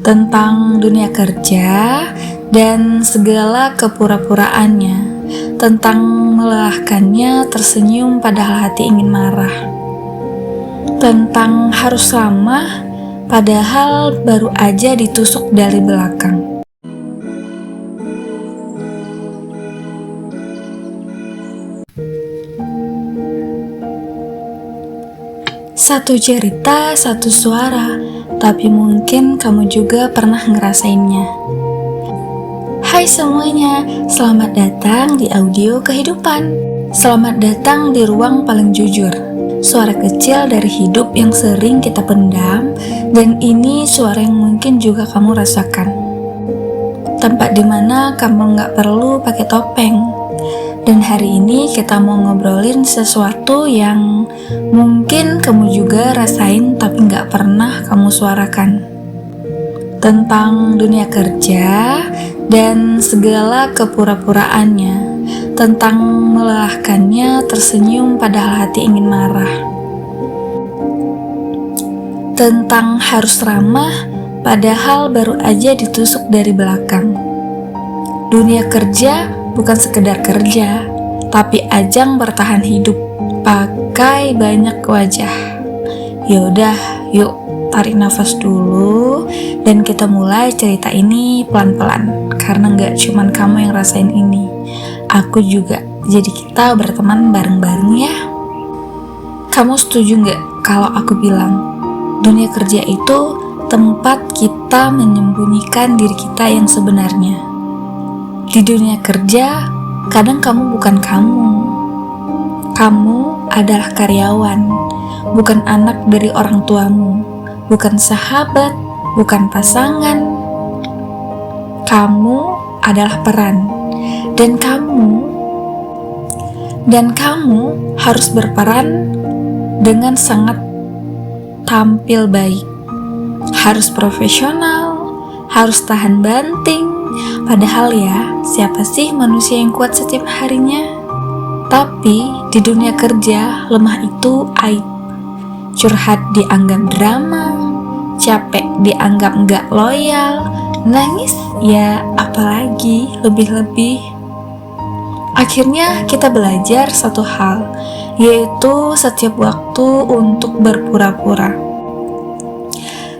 tentang dunia kerja dan segala kepura-puraannya, tentang melelahkannya tersenyum padahal hati ingin marah, tentang harus ramah padahal baru aja ditusuk dari belakang. Satu cerita, satu suara, tapi mungkin kamu juga pernah ngerasainnya. Hai semuanya, selamat datang di audio kehidupan. Selamat datang di ruang paling jujur. Suara kecil dari hidup yang sering kita pendam, dan ini suara yang mungkin juga kamu rasakan. Tempat dimana kamu gak perlu pakai topeng. Dan hari ini kita mau ngobrolin sesuatu yang mungkin kamu juga rasain tapi gak pernah kamu suarakan. Tentang dunia kerja dan segala kepura-puraannya, tentang melelahkannya tersenyum padahal hati ingin marah, tentang harus ramah padahal baru aja ditusuk dari belakang. Dunia kerja bukan sekedar kerja, tapi ajang bertahan hidup pakai banyak wajah. Yaudah, yuk tarik nafas dulu dan kita mulai cerita ini pelan-pelan. Karena gak cuman kamu yang rasain ini, aku juga. Jadi kita berteman bareng-bareng ya. Kamu setuju gak kalau aku bilang dunia kerja itu tempat kita menyembunyikan diri kita yang sebenarnya? Di dunia kerja, kadang kamu bukan kamu. Kamu adalah karyawan, bukan anak dari orang tuamu, bukan sahabat, bukan pasangan. Kamu adalah peran, dan kamu harus berperan dengan sangat tampil baik. Harus profesional, harus tahan banting. Padahal ya, siapa sih manusia yang kuat setiap harinya? Tapi di dunia kerja, lemah itu aib. Curhat dianggap drama, capek dianggap gak loyal, nangis ya apalagi lebih-lebih. Akhirnya kita belajar satu hal, yaitu setiap waktu untuk berpura-pura.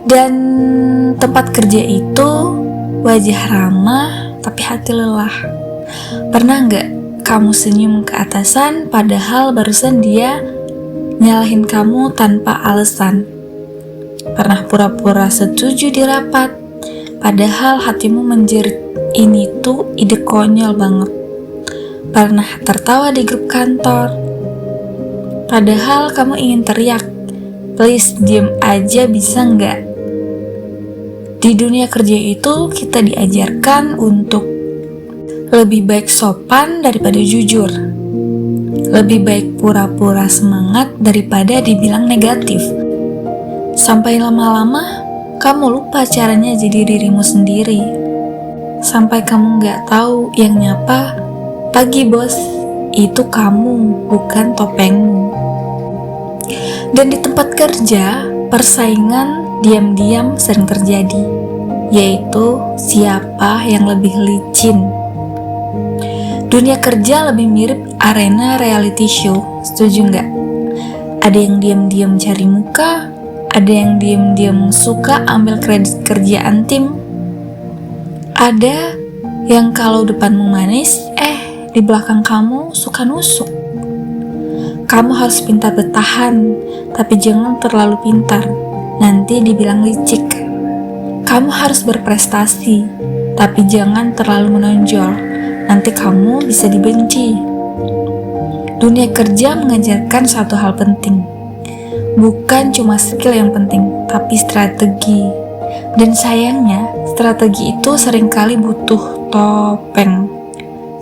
Dan tempat kerja itu wajah ramah, tapi hati lelah. Pernah gak kamu senyum ke atasan padahal barusan dia nyalahin kamu tanpa alasan? Pernah pura-pura setuju di rapat padahal hatimu menjerit, ini tuh ide konyol banget. Pernah tertawa di grup kantor padahal kamu ingin teriak, please diem aja bisa gak? Di dunia kerja itu kita diajarkan untuk lebih baik sopan daripada jujur, lebih baik pura-pura semangat daripada dibilang negatif. Sampai lama-lama kamu lupa caranya jadi dirimu sendiri. Sampai kamu gak tahu yang nyapa, pagi bos, itu kamu, bukan topengmu. Dan di tempat kerja, persaingan diam-diam sering terjadi, yaitu siapa yang lebih licin. Dunia kerja lebih mirip arena reality show, setuju nggak? Ada yang diam-diam cari muka, ada yang diam-diam suka ambil kredit kerjaan tim, ada yang kalau depanmu manis, di belakang kamu suka nusuk. Kamu harus pintar bertahan, tapi jangan terlalu pintar, nanti dibilang licik. Kamu harus berprestasi, tapi jangan terlalu menonjol, nanti kamu bisa dibenci. Dunia kerja mengajarkan satu hal penting, bukan cuma skill yang penting, tapi strategi. Dan sayangnya, strategi itu seringkali butuh topeng.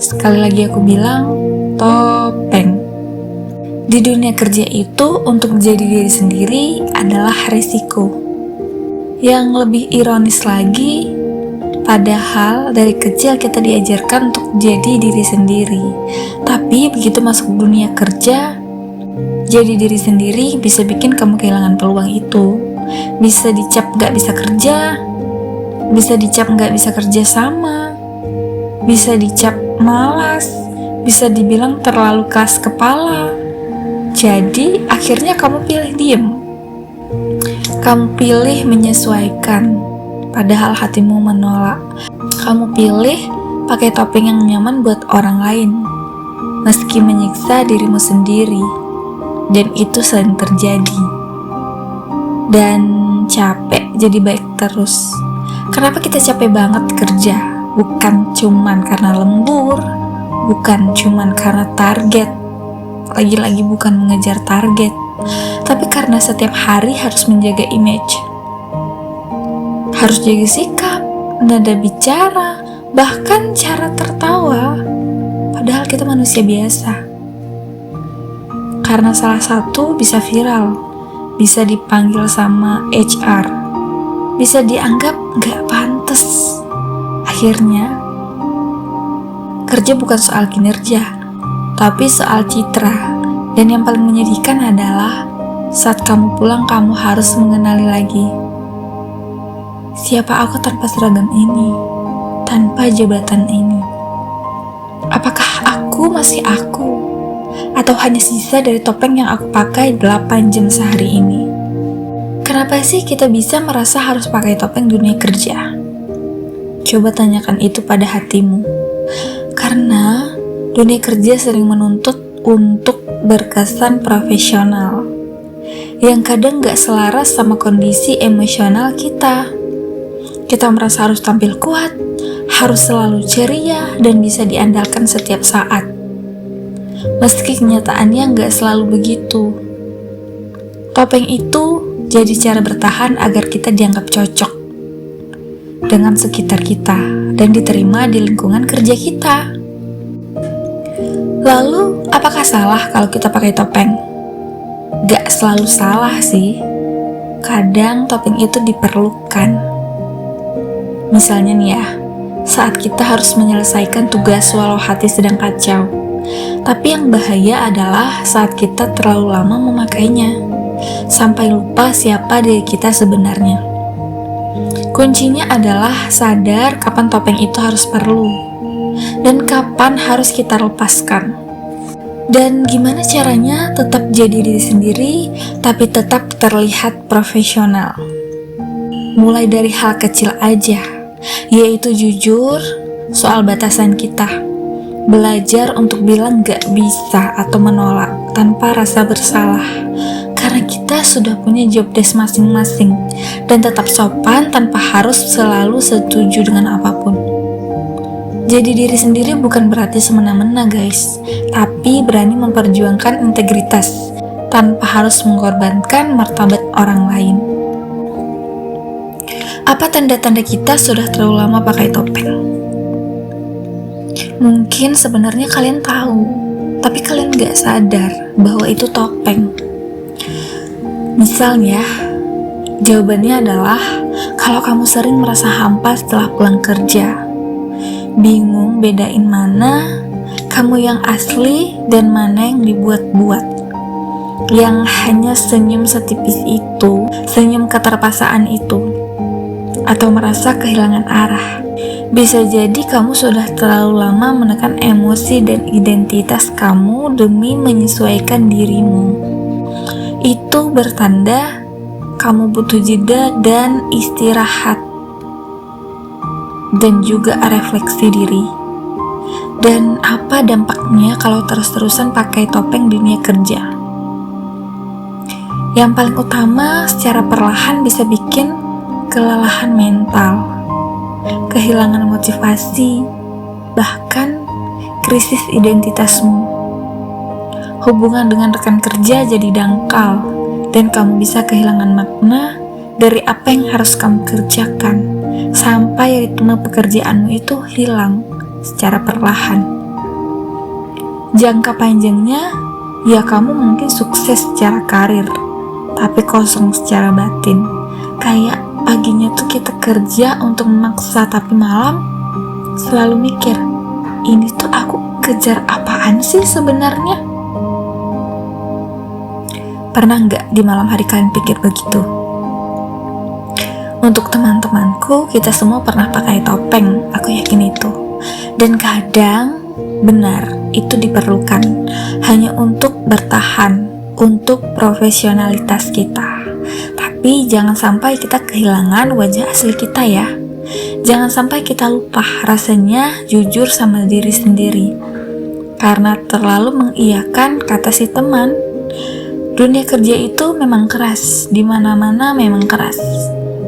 Sekali lagi aku bilang, topeng. Di dunia kerja itu, untuk menjadi diri sendiri adalah risiko. Yang lebih ironis lagi, padahal dari kecil kita diajarkan untuk jadi diri sendiri. Tapi begitu masuk dunia kerja, jadi diri sendiri bisa bikin kamu kehilangan peluang itu. Bisa dicap gak bisa kerja, bisa dicap nggak bisa kerja sama, bisa dicap malas, bisa dibilang terlalu keras kepala. Jadi akhirnya kamu pilih diem. Kamu pilih menyesuaikan, padahal hatimu menolak. Kamu pilih pakai topeng yang nyaman buat orang lain, meski menyiksa dirimu sendiri. Dan itu sering terjadi. Dan capek jadi baik terus. Kenapa kita capek banget kerja? Bukan cuman karena lembur, bukan cuman karena target, lagi-lagi bukan mengejar target, tapi karena setiap hari harus menjaga image, harus jaga sikap, nada bicara, bahkan cara tertawa, padahal kita manusia biasa. Karena salah satu bisa viral, bisa dipanggil sama HR, bisa dianggap gak pantas. Akhirnya, kerja bukan soal kinerja, tapi soal citra. Dan yang paling menyedihkan adalah saat kamu pulang, kamu harus mengenali lagi siapa aku tanpa seragam ini, tanpa jabatan ini. Apakah aku masih aku, atau hanya sisa dari topeng yang aku pakai 8 jam sehari ini? Kenapa sih kita bisa merasa harus pakai topeng dunia kerja? Coba tanyakan itu pada hatimu. Karena dunia kerja sering menuntut untuk berkesan profesional, yang kadang gak selaras sama kondisi emosional kita. Kita merasa harus tampil kuat, harus selalu ceria, dan bisa diandalkan setiap saat. Meski kenyataannya gak selalu begitu. Topeng itu jadi cara bertahan agar kita dianggap cocok dengan sekitar kita dan diterima di lingkungan kerja kita. Lalu, apakah salah kalau kita pakai topeng? Gak selalu salah sih. Kadang topeng itu diperlukan. Misalnya nih ya, saat kita harus menyelesaikan tugas walau hati sedang kacau. Tapi yang bahaya adalah saat kita terlalu lama memakainya, sampai lupa siapa diri kita sebenarnya. Kuncinya adalah sadar kapan topeng itu harus perlu, dan kapan harus kita lepaskan. Dan gimana caranya tetap jadi diri sendiri, tapi tetap terlihat profesional. Mulai dari hal kecil aja, yaitu jujur soal batasan kita. Belajar untuk bilang gak bisa atau menolak tanpa rasa bersalah, karena kita sudah punya job desk masing-masing, dan tetap sopan tanpa harus selalu setuju dengan apapun. Jadi diri sendiri bukan berarti semena-mena guys, tapi berani memperjuangkan integritas tanpa harus mengorbankan martabat orang lain. Apa tanda-tanda kita sudah terlalu lama pakai topeng? Mungkin sebenarnya kalian tahu, tapi kalian gak sadar bahwa itu topeng. Misalnya, jawabannya adalah kalau kamu sering merasa hampa setelah pulang kerja, bingung bedain mana kamu yang asli dan mana yang dibuat-buat, yang hanya senyum setipis itu, senyum keterpaksaan itu, atau merasa kehilangan arah. Bisa jadi kamu sudah terlalu lama menekan emosi dan identitas kamu demi menyesuaikan dirimu. Itu bertanda kamu butuh jeda dan istirahat, dan juga refleksi diri. Dan apa dampaknya kalau terus-terusan pakai topeng dunia kerja? Yang paling utama, secara perlahan bisa bikin kelelahan mental, kehilangan motivasi, bahkan krisis identitasmu. Hubungan dengan rekan kerja jadi dangkal, dan kamu bisa kehilangan makna dari apa yang harus kamu kerjakan, sampai ritme pekerjaanmu itu hilang secara perlahan. Jangka panjangnya, ya kamu mungkin sukses secara karir, tapi kosong secara batin. Kayak paginya tuh kita kerja untuk memaksa, tapi malam selalu mikir, ini tuh aku kejar apaan sih sebenarnya? Pernah nggak di malam hari kalian pikir begitu? Untuk teman-temanku, kita semua pernah pakai topeng, aku yakin itu. Dan kadang benar, itu diperlukan hanya untuk bertahan, untuk profesionalitas kita. Tapi jangan sampai kita kehilangan wajah asli kita ya. Jangan sampai kita lupa rasanya jujur sama diri sendiri, karena terlalu mengiyakan kata si teman. Dunia kerja itu memang keras, di mana-mana memang keras.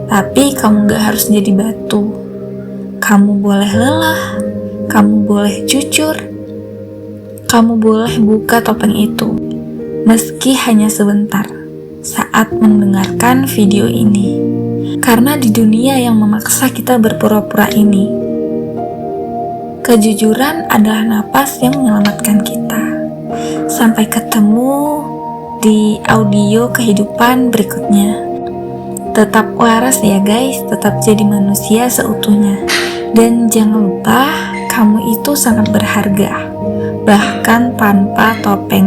Tapi kamu gak harus jadi batu. Kamu boleh lelah, kamu boleh jujur, kamu boleh buka topeng itu, meski hanya sebentar saat mendengarkan video ini. Karena di dunia yang memaksa kita berpura-pura ini, kejujuran adalah napas yang menyelamatkan kita. Sampai ketemu di audio kehidupan berikutnya. Tetap waras ya guys, tetap jadi manusia seutuhnya. Dan jangan lupa, kamu itu sangat berharga, bahkan tanpa topeng